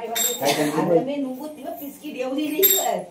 Ada menunggu tiba piski dia udah ini kan.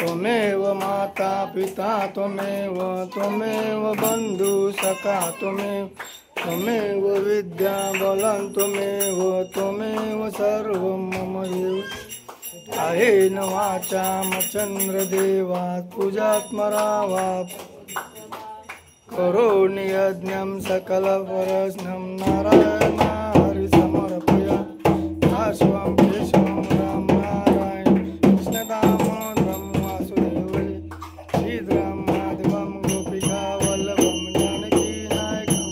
त्वमेव माता पिता त्वमेव त्वमेव बंधु सखा त्वमेव विद्या बलं त्वमेव त्वमेव सर्वं मम एव कायेन वाचा मचन्द्रदेवात् पूजात्मरावात् करोमि यज्ञं सकलपरस्नं नारायण हरि समर्पया दास्वं केशवं राम नारायण कृष्णदामोदरं वासुदेवं श्रीधरं माधवं गोपिका वल्लभं जानकी नायकं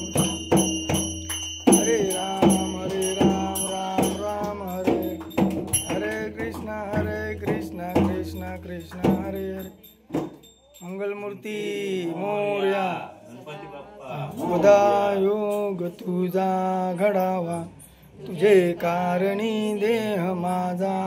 हरे राम राम राम हरे हरे कृष्ण कृष्ण कृष्ण हरे हरे। मंगलमूर्ती मोरया सदा योग तुझा घडावा तुझे कारणी देह माझा